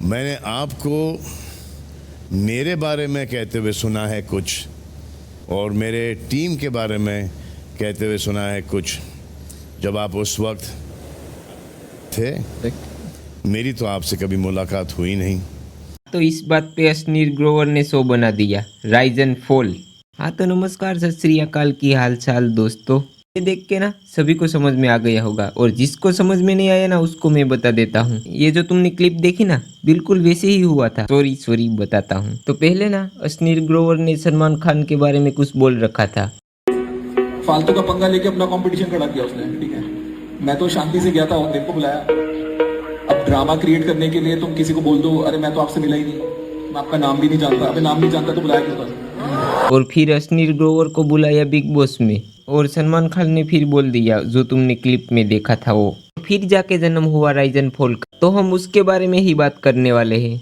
मैंने आपको मेरे बारे में कहते हुए सुना है कुछ और मेरे टीम के बारे में कहते हुए सुना है कुछ। जब आप उस वक्त थे, मेरी तो आपसे कभी मुलाकात हुई नहीं। तो इस बात पे अश्नीर ग्रोवर ने शो बना दिया राइज एंड फॉल। हाँ तो नमस्कार, सत श्री अकाल, की हाल चाल दोस्तों। ये देख के ना सभी को समझ में आ गया होगा, और जिसको समझ में नहीं आया ना उसको मैं बता देता हूँ। ये जो तुमने क्लिप देखी ना, बिल्कुल वैसे ही हुआ था। सॉरी बताता हूँ। तो पहले ना अश्नीर ग्रोवर ने सलमान खान के बारे में कुछ बोल रखा था। फालतू का पंगा लेके अपना कंपटीशन खड़ा किया उसने, ठीक है। मैं तो शांति से गया था, तेरे को बुलाया। अब ड्रामा क्रिएट करने के लिए तुम किसी को बोल दो, अरे मैं तो आपसे मिला ही नहीं, मैं आपका नाम भी नहीं जानता। अबे नाम नहीं जानता तो बुलाया क्यों था? और फिर अश्नीर ग्रोवर को बुलाया बिग बॉस में, और सलमान खान ने फिर बोल दिया जो तुमने क्लिप में देखा था वो। फिर जाके जन्म हुआ राइज एंड फॉल का। तो हम उसके बारे में ही बात करने वाले हैं।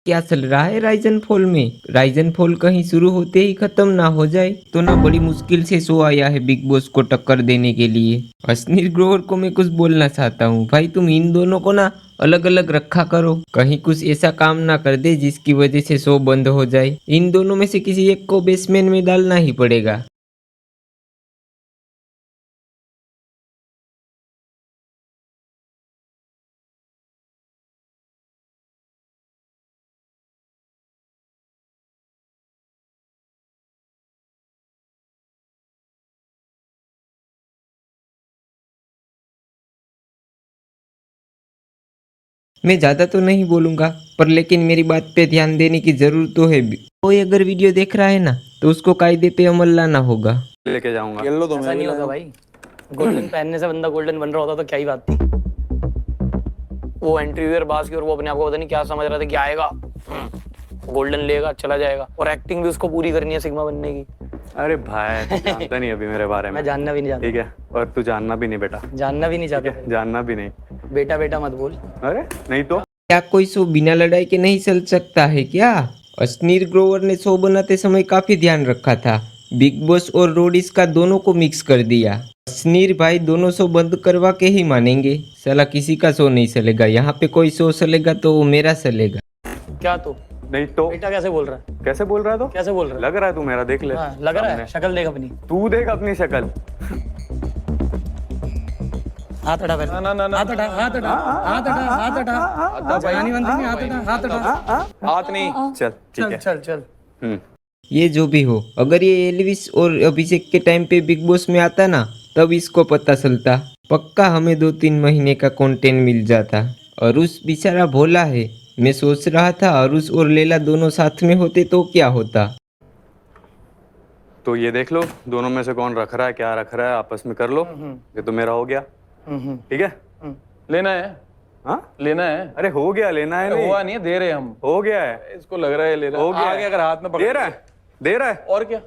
क्या चल रहा है राइज एंड फॉल में? राइज एंड फॉल कहीं शुरू होते ही खत्म ना हो जाए तो ना। बड़ी मुश्किल से शो आया है बिग बॉस को टक्कर देने के लिए। अश्नीर ग्रोवर को मैं कुछ बोलना चाहता हूँ, भाई तुम इन दोनों को ना अलग अलग रखा करो। कहीं कुछ ऐसा काम ना कर दे जिसकी वजह से शो बंद हो जाए। इन दोनों में से किसी एक को बेसमेंट में डालना ही पड़ेगा। मैं ज़्यादा तो नहीं बोलूँगा, पर लेकिन मेरी बात पे ध्यान देने की ज़रूरत तो है। कोई अगर वीडियो देख रहा है ना तो उसको कायदे पे अमल लाना होगा। लेके जाऊंगा। खेल लो तो ऐसा नहीं होता भाई। गोल्डन पहनने से बंदा गोल्डन बन रहा होता तो क्या ही बात थी। वो एंट्रीवियर बास की, और वो अपने आप को पता नहीं क्या समझ रहा था कि आएगा गोल्डन लेगा चला जाएगा, और एक्टिंग भी उसको पूरी करनी है सिग्मा बनने की। अरे भाई तू जानता नहीं अभी मेरे बारे में। मैं जानना भी नहीं चाहता। ठीक है, और तू जानना भी नहीं बेटा। जानना भी नहीं चाहता। जानना भी नहीं। बेटा बेटा मत बोल। अरे नहीं तो क्या कोई शो बिना लड़ाई के नहीं चल सकता है क्या? अश्नीर ग्रोवर ने शो बनाते समय काफी ध्यान रखा था। बिग बॉस और रोडीज का दोनों को मिक्स कर दिया। अश्नीर भाई दोनों शो बंद करवा के ही मानेंगे। साला किसी का शो नहीं चलेगा यहाँ पे। कोई शो चलेगा तो वो मेरा चलेगा। क्या तो नहीं तो बेटा कैसे बोल रहा है? कैसे बोल रहा है? तो कैसे बोल रहा है? लग रहा है तू मेरा, देख ले। हाँ, लग रहा है। शक्ल देख अपनी। तू देख अपनी शक्ल। हाथ हटा पहले। हाथ हटा, हाथ हटा, हाथ हटा, हाथ हटा। बयानी बनती नहीं, हाथ हटा, हाथ हटा। हाथ नहीं। चल ठीक है। चल चल। ये जो भी हो, अगर ये एल्विस और अभिषेक के टाइम पे बिग बॉस में आता ना तब इसको पता चलता। पक्का हमें 2-3 महीने का कंटेंट मिल जाता। अरुष बेचारा भोला है। मैं सोच रहा था अरुष और लैला दोनों साथ में होते तो क्या होता। तो ये देख लो दोनों में से कौन रख रहा है, क्या रख रहा है, आपस में कर लो। ये तो मेरा हो गया। ठीक है। लेना है। हाँ लेना है। अरे हो गया, लेना है। हुआ नहीं है, दे रहे हम। हो गया है। इसको लग रहा है ले रहा है। हो गया आगे अगर हाथ में पकड़ दे रहा है, दे रहा है। और क्या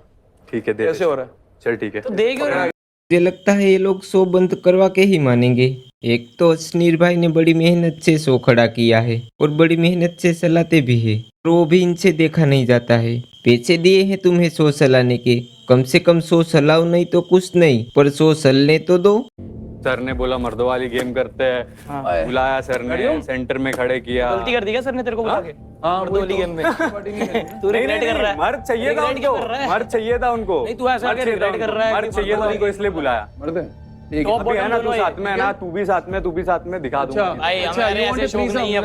ठीक है, दे कैसे हो रहा है? चल ठीक है। तो दे क्यों रहा है? मुझे लगता है ये लोग शो बंद करवा के ही मानेंगे। एक तो अश्नीर भाई ने बड़ी मेहनत से शो खड़ा किया है और बड़ी मेहनत से चलाते भी है, और वो भी इनसे देखा नहीं जाता है। पैसे दिए हैं तुम्हें शो चलाने के, कम से कम शो चलाओ, नहीं तो कुछ नहीं पर शो चलने तो दो। सर ने बोला मर्दों वाली गेम करते हैं। हाँ। बुलाया सर ने, सेंटर में खड़े किया। गलती कर दी क्या सर ने तेरे को बुला के? हाँ मर्द वाली गेम में तू रिग्रेट कर रहा है। मर्द चाहिए था उनको, मर्द चाहिए था उनको। नहीं, तू ऐसा आके रिग्रेट कर रहा है। मर्द चाहिए था उनको, इसलिए बुलाया। मर्द है। ठीक तो है। अभी है ना, तू साथ में है ना, तू भी साथ में, तू भी साथ में, दिखा दूंगा। भाई हमारे ऐसे शौक नहीं है।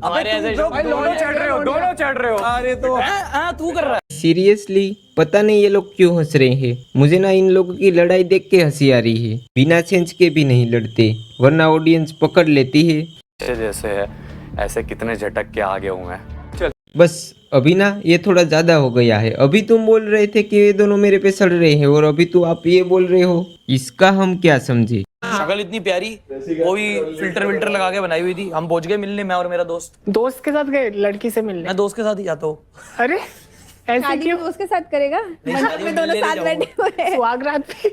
हमारे ऐसे शौक दोनों चढ़ रहे हो, दोनों चढ़ रहे हो। अरे तो हाँ तू कर रहा है। सीरियसली पता नहीं ये लोग क्यों हंस रहे हैं। मुझे ना इन लोगों की लड़ाई देख के हंसी आ रही है। बिना चेंज के भी नहीं लड़ते, वरना ऑडियंस पकड़ लेती है। जैसे है ऐसे कितने झटक के आगे हूँ मैं। चल बस अभी ना ये थोड़ा ज्यादा हो गया है। अभी तुम बोल रहे थे कि ये दोनों मेरे पे सड़ रहे हैं, और अभी तो आप ये बोल रहे हो। इसका हम क्या समझे? शक्ल इतनी प्यारी, वो भी फिल्टर विल्टर लगा के बनाई हुई थी। हम पहुंच गए मिलने, मैं और मेरा दोस्त। दोस्त के साथ गए लड़की से मिलने? मैं दोस्त के साथ ही जाता हूँ। अरे ऐसे शादी क्यों? भी उसके साथ करेगा? मंडप में दोनों साथ बैठे हुए हैं। सुहाग रात पे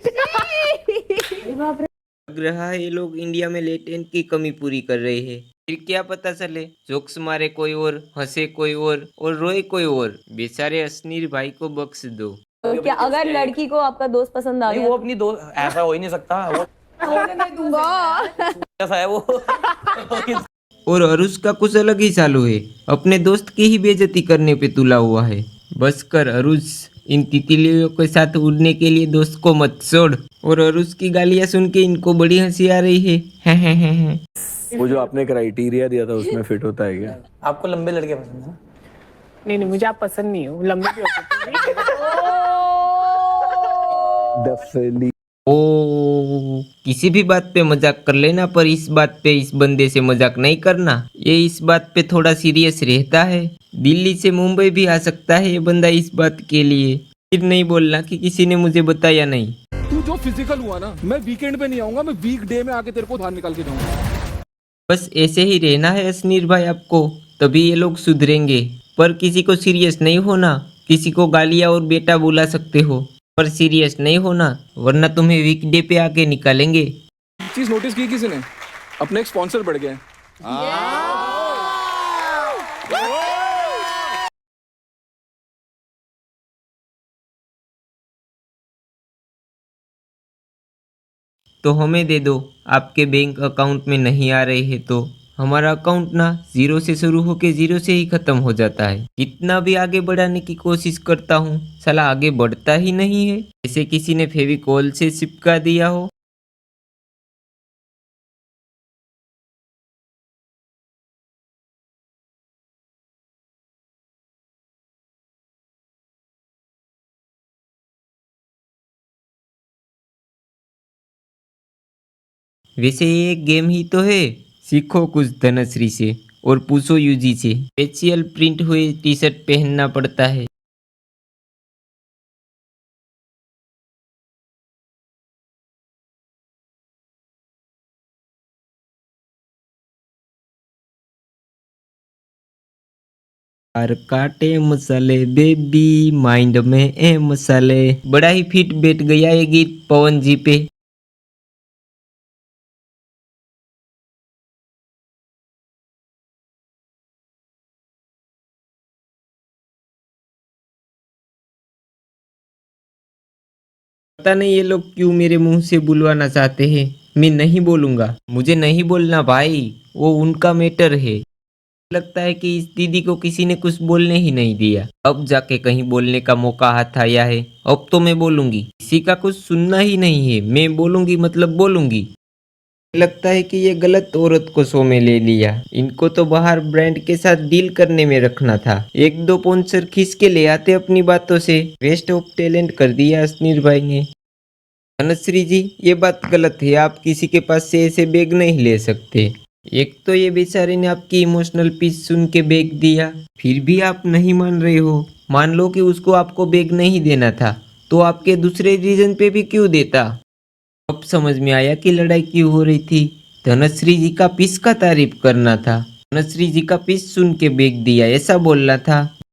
लग रहा है ये लोग इंडिया में लेटेंट की कमी पूरी कर रहे हैं। फिर क्या पता चले जोक्स मारे कोई और, हंसे कोई और रोए कोई और। बेचारे असनीर भाई को बख्श दो। तो क्या अगर लड़की को आपका दोस्त पसंद आ नहीं गया वो अपनी दोस्त, ऐसा हो ही नहीं सकता वो दूंगा? कैसा है वो और अरुष का कुछ अलग ही चालू है, अपने दोस्त की ही बेइज्जती करने पे तुला हुआ है। बस कर अरुष, इन तितलियों के साथ उड़ने के लिए दोस्त को मत छोड़। और अरुष की गालियां सुन के इनको बड़ी हंसी आ रही है। वो जो आपने क्राइटेरिया दिया था उसमें फिट होता है क्या? आपको लंबे लड़के पसंद है? नहीं नहीं, मुझे आप पसंद नहीं हो, लंबे भी होते डेफिनेटली। ओ, किसी भी बात पे मजाक कर लेना, पर इस बात पे इस बंदे से मजाक नहीं करना। ये इस बात पे थोड़ा सीरियस रहता है। दिल्ली से मुंबई भी आ सकता है ये बंदा इस बात के लिए। फिर नहीं बोलना कि किसी ने मुझे बताया नहीं। तू जो फिजिकल हुआ ना, मैं वीकेंड पे नहीं आऊंगा, मैं वीक डे में आके तेरे को बाहर निकाल के जाऊंगा। बस ऐसे ही रहना है असनीर भाई आपको, तभी ये लोग सुधरेंगे। पर किसी को सीरियस नहीं होना। किसी को गालियां और बेटा बुला सकते हो, पर सीरियस नहीं होना, वरना तुम्हें वीकडे पे आके निकालेंगे। चीज नोटिस की किसी ने? अपने एक स्पॉन्सर बढ़ गया है। तो हमें दे दो, आपके बैंक अकाउंट में नहीं आ रहे हैं तो। हमारा अकाउंट ना 0 से शुरू होके 0 से ही खत्म हो जाता है। कितना भी आगे बढ़ाने की कोशिश करता हूँ, साला आगे बढ़ता ही नहीं है, जैसे किसी ने फेविकोल से चिपका दिया हो। वैसे ये एक गेम ही तो है, सीखो कुछ धनश्री से और पूछो यूजी से। स्पेशल प्रिंट हुए टी शर्ट पहनना पड़ता है। यार काटे मसाले बेबी, माइंड में ए मसाले। बड़ा ही फिट बैठ गया ये गीत पवन जी पे। पता नहीं ये लोग क्यों मेरे मुंह से बुलवाना चाहते हैं। मैं नहीं बोलूंगा, मुझे नहीं बोलना भाई, वो उनका मैटर है। लगता है कि इस दीदी को किसी ने कुछ बोलने ही नहीं दिया। अब जाके कहीं बोलने का मौका हाथ आया है, अब तो मैं बोलूंगी। किसी का कुछ सुनना ही नहीं है, मैं बोलूंगी मतलब बोलूंगी। लगता है कि ये गलत औरत को शो में ले लिया। इनको तो बाहर ब्रांड के साथ डील करने में रखना था। एक दो स्पॉन्सर खींच के ले आते अपनी बातों से। वेस्ट ऑफ टैलेंट कर दिया असनीर भाई ने। धनश्री जी, ये बात गलत है, आप किसी के पास से ऐसे बैग नहीं ले सकते। एक तो ये बेचारे ने आपकी इमोशनल पीस सुन के बैग दिया, फिर भी आप नहीं मान रहे हो। मान लो कि उसको आपको बैग नहीं देना था, तो आपके दूसरे रीजन पे भी क्यों देता। अब समझ में आया कि लड़ाई क्यों हो रही थी। धनश्री जी का पीस का तारीफ करना था, धनश्री जी का पीस सुन के बैग दिया, ऐसा बोलना था।